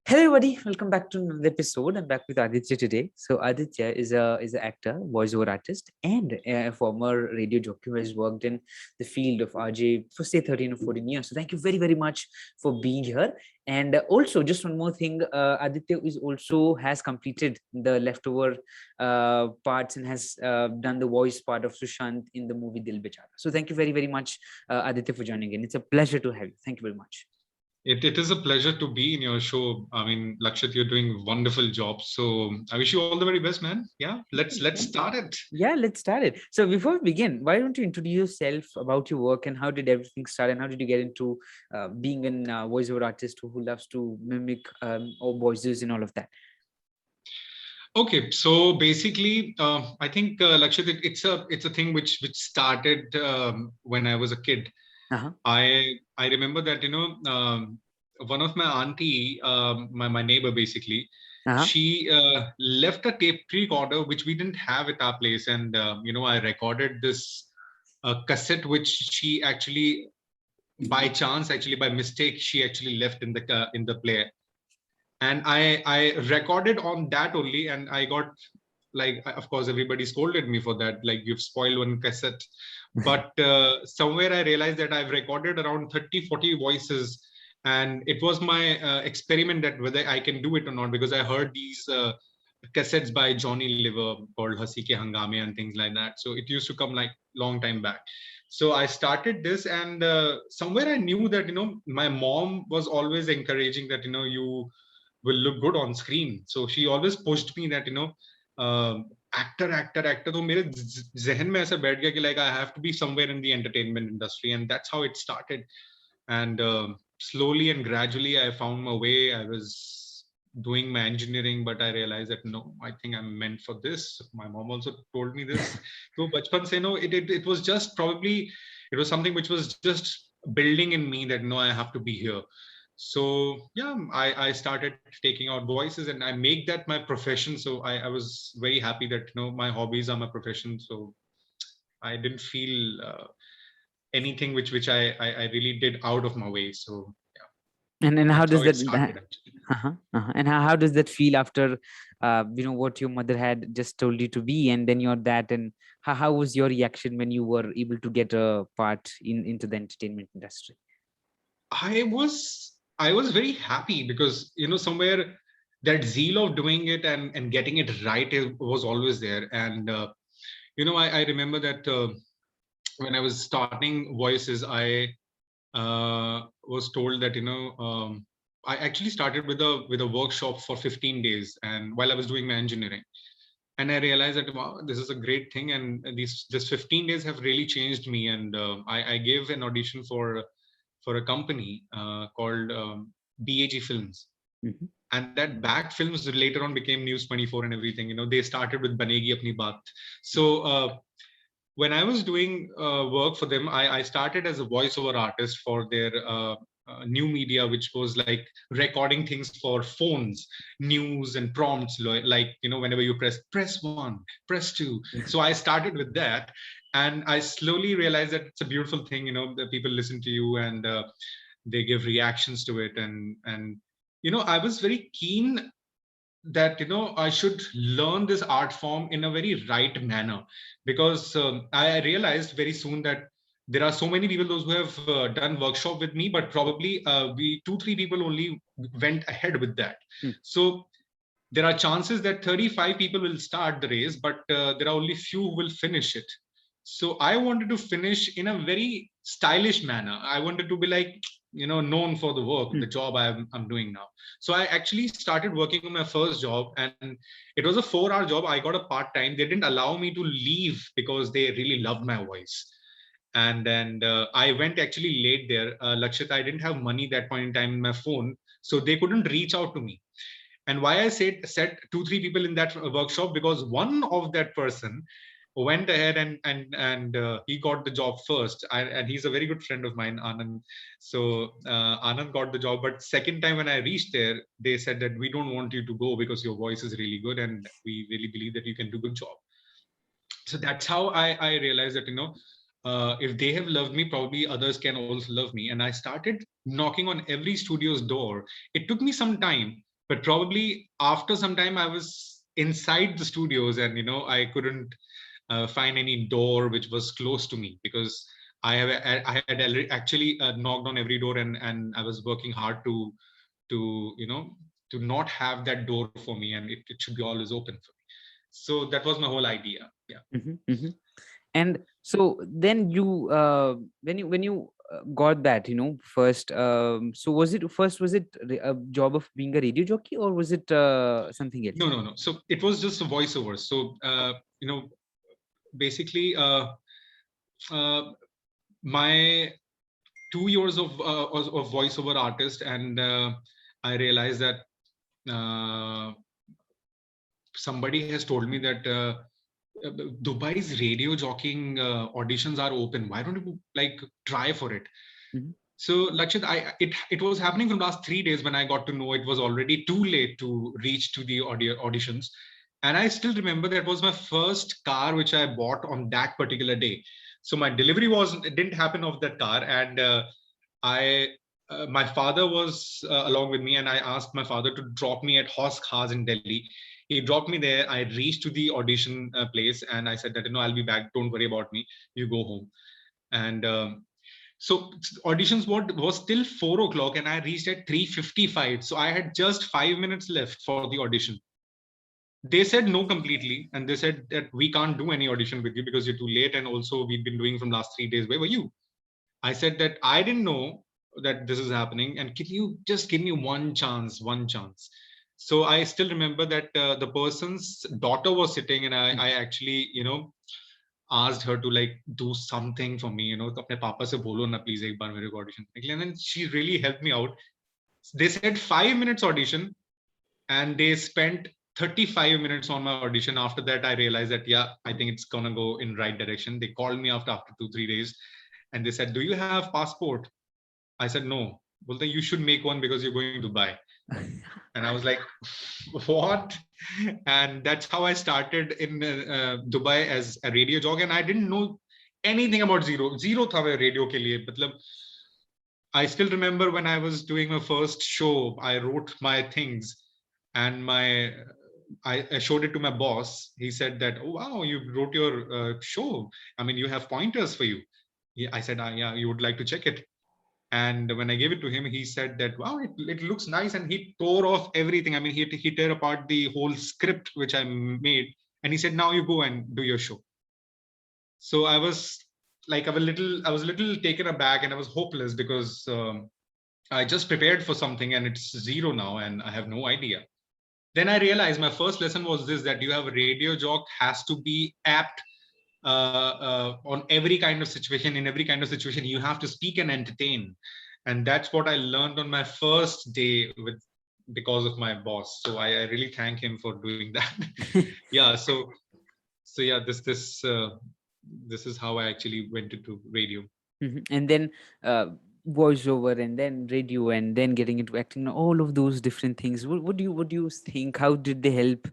Hello everybody, welcome back to another episode. I'm back with Aditya today. So Aditya is an actor, voiceover artist, and a former radio jockey who has worked in the field of RJ for say 13 or 14 years. So thank you very very much for being here. And also, just one more thing, Aditya is also has completed the leftover parts and has done the voice part of Sushant in the movie Dil Bechara. So thank you very very much, Aditya, for joining in. It's a pleasure to have you. Thank you very much. It is a pleasure to be in your show. I mean, Lakshit, you're doing wonderful job. So I wish you all the very best, man. Yeah, let's start it. Yeah, let's start it. So before we begin, why don't you introduce yourself about your work and how did everything start and how did you get into being a voiceover artist who loves to mimic or voices and all of that? Okay, so basically, I think Lakshit, it's a thing which started when I was a kid. Uh-huh. I remember that one of my auntie, my neighbor basically, Uh-huh. she left a tape recorder which we didn't have at our place, and I recorded this cassette which she actually by chance, actually by mistake, she actually left in the player, and I recorded on that only, and I got, like, of course everybody scolded me for that, like, you've spoiled one cassette. But somewhere I realized that I've recorded around 30-40 voices, and it was my experiment that whether I can do it or not, because I heard these cassettes by Johnny Liver called Hasi Ke Hangame and things like that. So it used to come like long time back. So I started this, and somewhere I knew that my mom was always encouraging that you will look good on screen. So she always pushed me that actor तो मेरे जहन में ऐसा बैठ गया कि like I have to be somewhere in the entertainment industry, and that's how it started. And slowly and gradually I found my way. I was doing my engineering, but I realized that no, I think I'm meant for this. My mom also told me this. So bachpan se no, it was just probably, it was something which was just building in me that no, I have to be here. So yeah, I started taking out voices, and I make that my profession. So I was very happy that my hobbies are my profession. So I didn't feel anything which I really did out of my way. So yeah, And how that's does how it that started actually. and how does that feel after what your mother had just told you to be and then you're that, and how was your reaction when you were able to get a part into the entertainment industry? I was very happy because somewhere that zeal of doing it and getting it right was always there. And I remember that when I was starting voices, I was told that I actually started with a workshop for 15 days, and while I was doing my engineering, and I realized that wow, this is a great thing, and these just 15 days have really changed me. And I gave an audition for a company called BAG Films. Mhm. And that BAG Films later on became News 24 and everything. They started with Banegi Apni Baat. So when I was doing work for them, I started as a voiceover artist for their new media, which was like recording things for phones, news and prompts, like whenever you press one, press two. So I started with that, and I slowly realized that it's a beautiful thing. That people listen to you, and they give reactions to it, and I was very keen that I should learn this art form in a very right manner, because I realized very soon that there are so many people, those who have done workshop with me, but probably we 2-3 people only went ahead with that. Mm. So there are chances that 35 people will start the race, but there are only few who will finish it. So I wanted to finish in a very stylish manner. I wanted to be like, known for the work, the job I'm doing now. So I actually started working on my first job, and it was a 4-hour job. I got a part-time. They didn't allow me to leave because they really loved my voice. And then I went actually late there. Lakshit, I didn't have money that point in time in my phone, so they couldn't reach out to me. And why I said 2-3 people in that workshop, because one of that person went ahead and he got the job first. And he's a very good friend of mine, Anand. So Anand got the job, but second time when I reached there, they said that we don't want you to go because your voice is really good, and we really believe that you can do good job. So that's how I realized that if they have loved me, probably others can also love me. And I started knocking on every studio's door. It took me some time, But probably after some time, I was inside the studios, and I couldn't find any door which was close to me, because I had actually knocked on every door, and I was working hard to not have that door for me, and it should be always open for me. So that was my whole idea. Yeah. And so then you when you got that, first, so was it a job of being a radio jockey, or was it something else? No. So it was just a voiceover. So basically, uh, my 2 years of voiceover artist, and I realized that uh, somebody has told me that Dubai's radio jockeying auditions are open. Why don't you like try for it? Mhm. So Lakshit, it was happening from last 3 days when I got to know it was already too late to reach to the auditions, and I still remember that was my first car which I bought on that particular day. So my delivery it didn't happen of that car, and I my father was along with me, and I asked my father to drop me at Horse Cars in Delhi. He dropped me there. I reached to the audition place, and I said that I'll be back. Don't worry about me. You go home. And so auditions was till 4 o'clock, and I reached at 3:55. So I had just 5 minutes left for the audition. They said no completely, and they said that we can't do any audition with you because you're too late, and also we've been doing from last 3 days. Where were you? I said that I didn't know that this is happening, and can you just give me one chance, one chance? So I still remember that the person's daughter was sitting, and I actually, asked her to like do something for me, तो अपने पापा से बोलो ना please एक बार मेरे को audition करने के लिए. And then she really helped me out. They said 5 minutes audition, and they spent 35 minutes on my audition. After that, I realized that yeah, I think it's gonna go in right direction. They called me after 2-3 days, and they said, "Do you have passport?" I said no. Well, then you should make one because you're going to Dubai. And I was like, what? And that's how I started in Dubai as a radio jockey. And I didn't know anything about zero tha main radio ke liye. Matlab, I still remember when I was doing my first show, I wrote my things, and I showed it to my boss. He said that, oh wow, you wrote your show. I mean, you have pointers for you. Yeah, I said, yeah, you would like to check it. And when I gave it to him, he said that, wow, it looks nice. And he tore off everything. I mean, he tore apart the whole script which I made. And he said, now you go and do your show. So I was like, I was a little taken aback, and I was hopeless because I just prepared for something and it's zero now and I have no idea. Then I realized my first lesson was this, that you have a radio jock has to be apt on every kind of situation. In every kind of situation, you have to speak and entertain. And that's what I learned on my first day because of my boss. So I really thank him for doing that. Yeah. So yeah, this is how I actually went into radio. And then voiceover, and then radio, and then getting into acting, all of those different things. What do you think? How did they help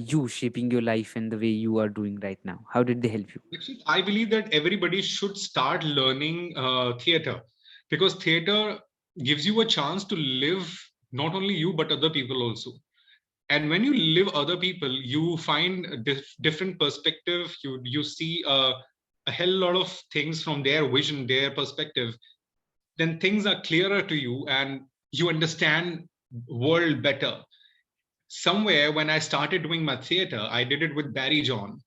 you shaping your life and the way you are doing right now? How did they help you? Actually, I believe that everybody should start learning theater, because theater gives you a chance to live not only you but other people also. And when you live other people, you find a different perspective. You see a hell lot of things from their vision, their perspective. Then things are clearer to you, and you understand world better. Somewhere when I started doing my theater, I did it with Barry John.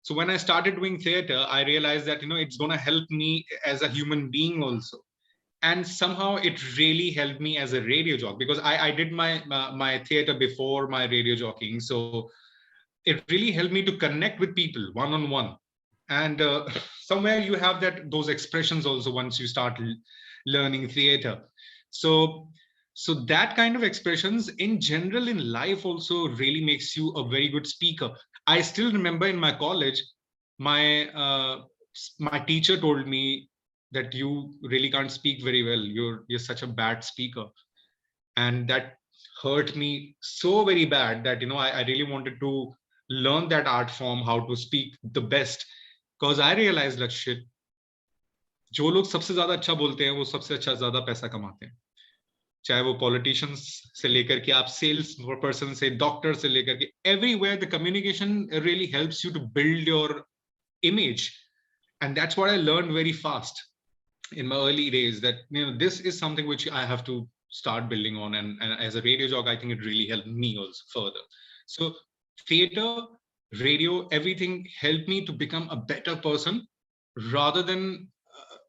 So when I started doing theater, I realized that it's going to help me as a human being also. And somehow it really helped me as a radio jock, because I did my theater before my radio jockeying. So it really helped me to connect with people one on one. And somewhere you have those expressions also once you start learning theater. So that kind of expressions in general in life also really makes you a very good speaker. I still remember in my college, my my teacher told me that you really can't speak very well. You're such a bad speaker. And that hurt me so very bad that I really wanted to learn that art form, how to speak the best. Because I realized, Lakshit, जो लोग सबसे ज्यादा अच्छा बोलते हैं वो सबसे अच्छा ज्यादा पैसा कमाते हैं. चाहे वो politicians से लेकर के आप sales person से doctor से लेकर के everywhere the communication really helps you to build your image, and that's what I learned very fast in my early days, that this is something which I have to start building on, and as a radio jock I think it really helped me also further. So theater, radio, everything helped me to become a better person, rather than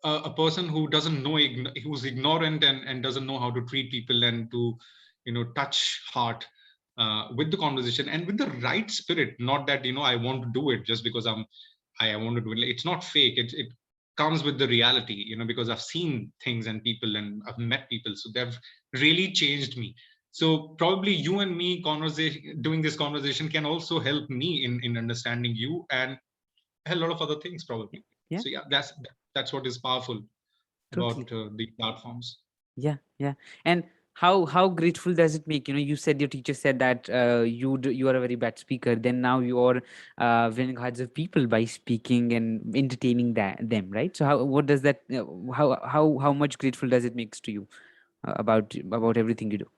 a person who doesn't know, who's ignorant and doesn't know how to treat people and to touch heart with the conversation and with the right spirit. Not that I want to do it just because I want to do it. It's not fake. It comes with the reality, because I've seen things and people and I've met people, so they've really changed me. So probably you and me conversation, doing this conversation, can also help me in understanding you and a lot of other things probably. Yeah, So yeah, that's what is powerful totally. about the platforms. Yeah, yeah. And how grateful does it make? You said your teacher said that you are a very bad speaker. Then now you're winning hearts of people by speaking and entertaining them, right? So what does that? How much grateful does it makes to you about everything you do?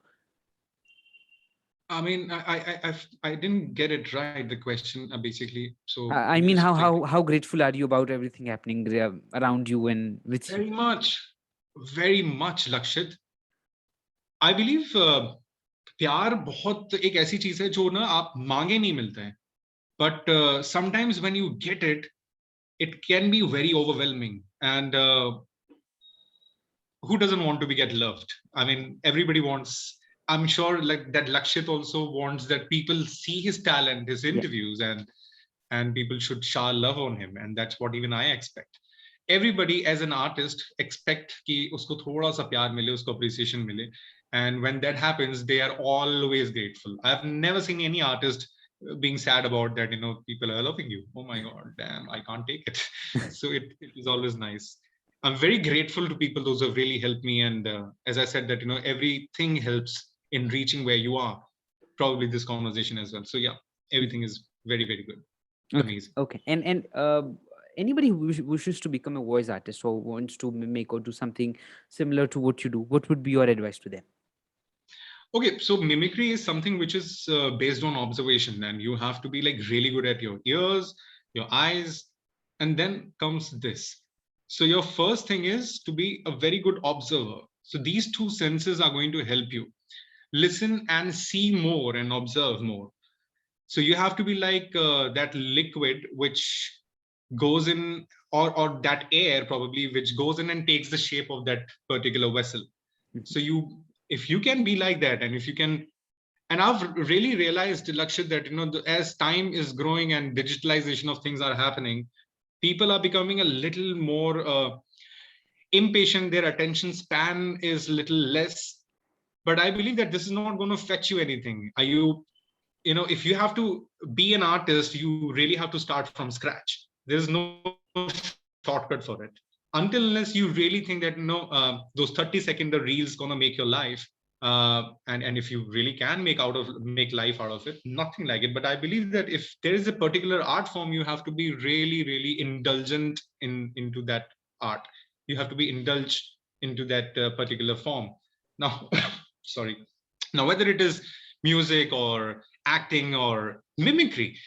I mean, I didn't get it right, the question, basically. So I could you mean, just how grateful are you about everything happening around you and with you? very much, Lakshit. I believe प्यार बहुत एक ऐसी चीज है जो ना आप मांगे नहीं मिलता है, but sometimes when you get it, it can be very overwhelming. And who doesn't want to be get loved? I mean, everybody wants. I'm sure like that Lakshit also wants that people see his talent, his Yeah. interviews, and people should shower love on him, and that's what even I expect. Everybody as an artist expect कि उसको थोड़ा सा प्यार मिले, उसको appreciation मिले, and when that happens, they are always grateful. I've never seen any artist being sad about that. People are loving you. Oh my God, damn, I can't take it. So it is always nice. I'm very grateful to people, those who have really helped me. And as I said, that everything helps in reaching where you are. Probably this conversation as well. So yeah, everything is very, very good. Okay. Amazing. Okay. And anybody who wishes to become a voice artist or wants to mimic or do something similar to what you do, what would be your advice to them? Okay, so mimicry is something which is based on observation, and you have to be like really good at your ears, your eyes, and then comes this. So your first thing is to be a very good observer. So these two senses are going to help you listen and see more and observe more. So you have to be like that liquid which goes in, or that air probably which goes in and takes the shape of that particular vessel. So if you can be like that, and if you can, and I've really realized, Lakshit, that as time is growing and digitalization of things are happening, people are becoming a little more impatient. Their attention span is little less. But I believe that this is not going to fetch you anything. If you have to be an artist, you really have to start from scratch. There's no shortcut for it. Until unless you really think that those 30-second reels gonna make your life, and if you really can make life out of it, nothing like it. But I believe that if there is a particular art form, you have to be really, really indulgent into that art. You have to be indulged into that particular form. Now, sorry. Now, whether it is music or acting or mimicry,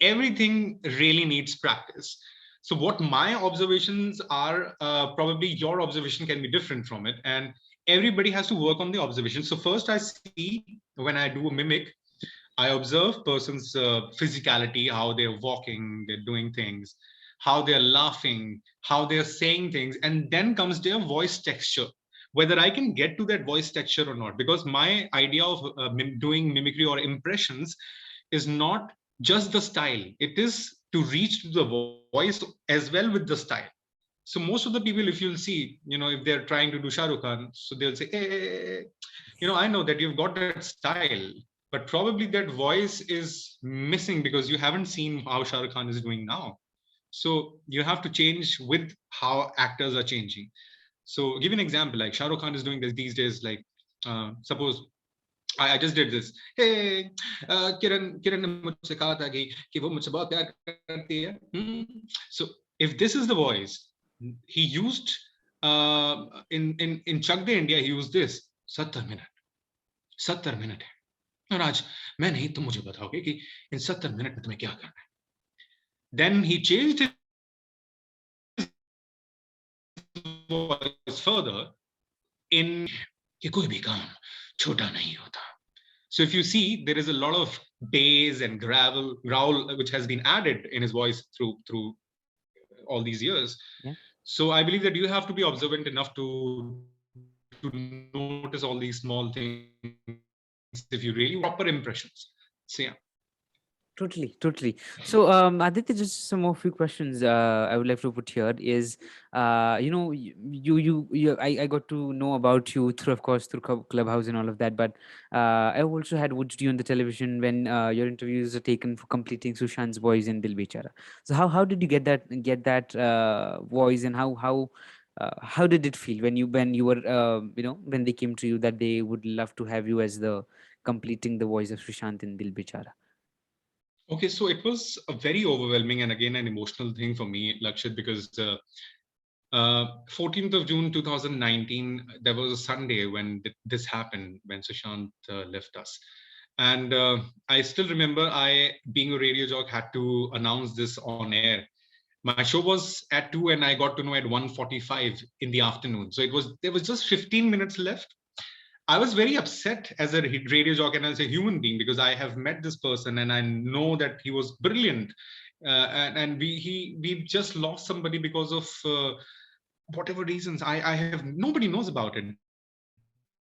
everything really needs practice. So what my observations are, probably your observation can be different from it, and everybody has to work on the observation. So first I see, when I do a mimic, I observe person's physicality, how they're walking, they're doing things, how they're laughing, how they're saying things, and then comes their voice texture, whether I can get to that voice texture or not. Because my idea of doing mimicry or impressions is not just the style, it is to reach to the voice as well with the style. So most of the people, if you'll see, if they're trying to do Shah Rukh Khan, so they'll say, hey, I know that you've got that style, but probably that voice is missing because you haven't seen how Shah Rukh Khan is doing now. So you have to change with how actors are changing. So give an example, like Shah Rukh Khan is doing this these days, like suppose I just did this. Hey, Kiran ने मुझसे कहा था कि वो मुझसे बहुत प्यार करती है. So if this is the voice he used in Chak De India, he used this. 70 minute, 70 minute है, और आज मैं नहीं, तुम मुझे बताओगे कि इन 70 मिनट में तुम्हें क्या करना है. Then he changed his voice further in कि कोई भी काम छोटा नहीं होता. So if you see, there is a lot of bass and growl which has been added in his voice through all these years. Yeah. So I believe that you have to be observant enough to notice all these small things if you really want proper impressions. So yeah. Totally, totally. So, Aditya, just some more few questions I would like to put here is, I got to know about you through, of course, through Clubhouse and all of that, but I also had watched you on the television when your interviews are taken for completing Sushant's voice in Dil Bechara. So, how did you get that voice, and how did it feel when you were when they came to you that they would love to have you as the completing the voice of Sushant in Dil Bechara? Okay, so it was a very overwhelming and again an emotional thing for me, Lakshit, because 14th of June 2019, there was a Sunday when this happened, when Sushant left us. And I still remember I, being a radio jock, had to announce this on air. My show was at 2 and I got to know at 1:45 in the afternoon. So there was just 15 minutes left. I was very upset as a radio jockey and as a human being because I have met this person and I know that he was brilliant. And we just lost somebody because of whatever reasons. I have nobody knows about it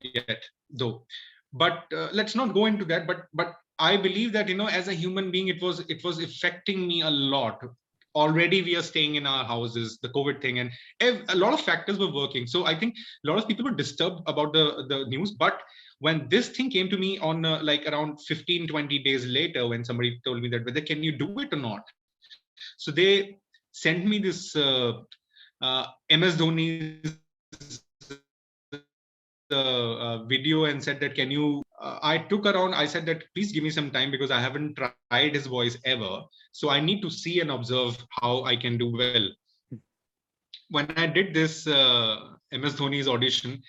yet though. But let's not go into that. But I believe that as a human being, it was affecting me a lot. Already we are staying in our houses, the COVID thing, and a lot of factors were working. So I think a lot of people were disturbed about the news. But when this thing came to me on like around 15, 20 days later, when somebody told me that whether can you do it or not, so they sent me this MS Dhoni's video and said that can you I took around, I said that please give me some time because I haven't tried his voice ever, so I need to see and observe how I can do well. When I did this MS Dhoni's audition,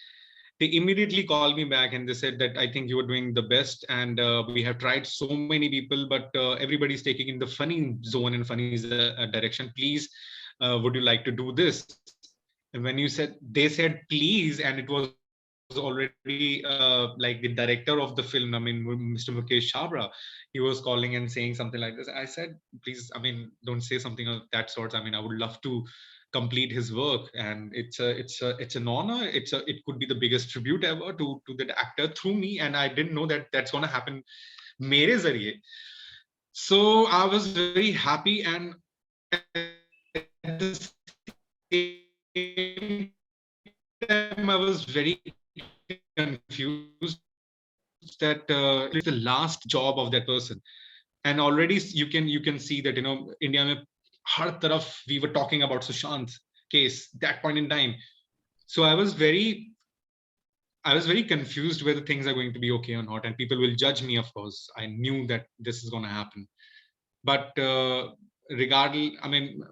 they immediately called me back and they said that I think you were doing the best, and we have tried so many people, but everybody's taking in the funny zone and funny direction. Please, would you like to do this? And when they said please, and it was already like the director of the film, I mean Mr. Mukesh Chabra, he was calling and saying something like this. I said, please, I mean, don't say something of that sort. I mean, I would love to complete his work, and it's an honor. It could be the biggest tribute ever to that actor through me, and I didn't know that that's going to happen mere zariye. So I was very happy, and at the same time I was very confused that it's the last job of that person. And already you can see that India mein har taraf we were talking about Sushant case that point in time. So I was very confused whether things are going to be okay or not, and people will judge me. Of course, I knew that this is going to happen, but regardless, I mean,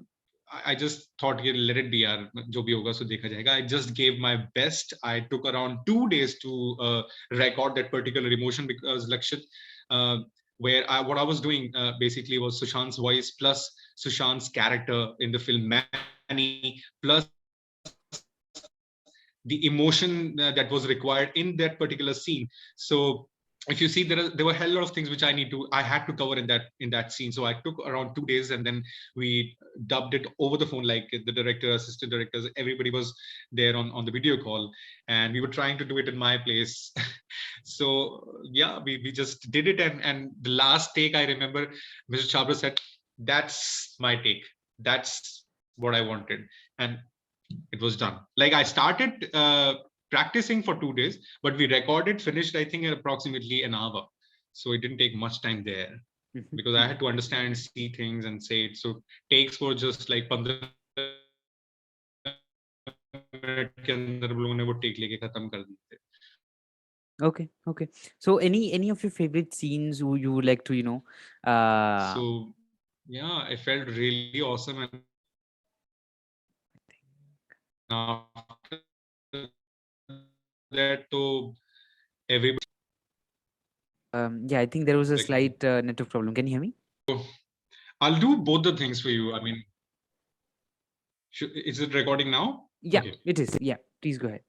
I just thought, "Yeah, let it be, yaar, jo bhi hoga, so dekha jayega." I just gave my best. I took around 2 days to record that particular emotion because Lakshit, uh, what I was doing basically was Sushant's voice plus Sushant's character in the film Manny plus the emotion that was required in that particular scene. So if you see, there were a hell lot of things which I had to cover in that scene. So I took around 2 days, and then we dubbed it over the phone, like the director, assistant directors, everybody was there on the video call, and we were trying to do it in my place. So yeah, we just did it, and the last take I remember, Mr. Chabra said, "That's my take. That's what I wanted," and it was done. Like I started practicing for 2 days, but we recorded, finished, I think, in approximately an hour. So it didn't take much time there because I had to understand, see things, and say it. So takes were just like 15 minute के अंदर हम लोगों ने वो take लेके खत्म कर दिए थे. Okay, okay. So any of your favorite scenes who you would like to, uh So yeah, I felt really awesome, and after that, so everybody. Yeah, I think there was a Like, slight network problem. Can you hear me? I'll do both the things for you. I mean, is it recording now? Yeah, Okay. it is. Yeah, please go ahead.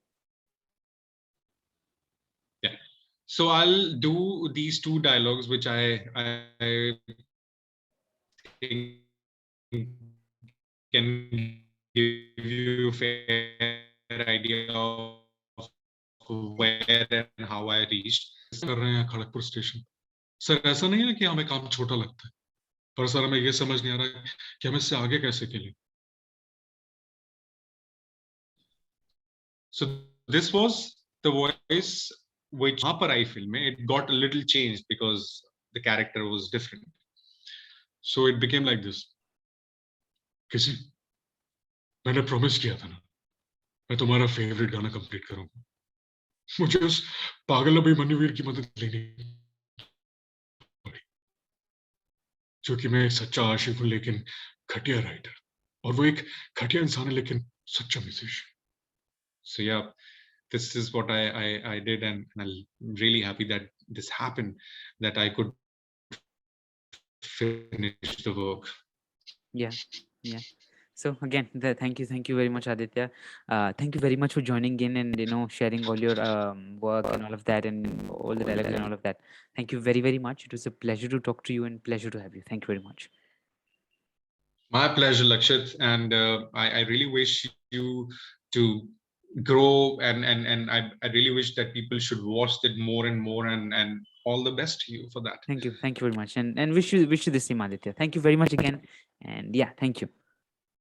Yeah. So I'll do these two dialogues, which I think can give you a fair idea of where and how I reached. कर रहे हैं Kharagpur station sir ऐसा नहीं है कि हमें काम छोटा लगता है पर सर हमें ये समझ नहीं आ रहा है कि हम इससे आगे कैसे खेलें so this was the voice which वहां पर आई फिल्म में it got a little changed because the character was different so it became like this किसी मैंने प्रॉमिस किया था ना मैं तुम्हारा फेवरेट गाना कंप्लीट करूंगा मुझे उस पागल अभिमन्युवीर की मदद लेनी पड़ी जो कि मैं एक सच्चा आशिक हूं लेकिन घटिया राइटर और वो एक घटिया इंसान है लेकिन सच्चा musician so yeah this is what I did and I'm really happy that this happened that I could finish the work. Yeah, yeah. So again, thank you very much, Aditya. Thank you very much for joining in and sharing all your work and all of that and all the dialogues and all of that. Thank you very much. It was a pleasure to talk to you and pleasure to have you. Thank you very much. My pleasure, Lakshit, and I really wish you to grow and I really wish that people should watch it more and more and all the best to you for that. Thank you very much, and wish you the same, Aditya. Thank you very much again, and yeah, thank you.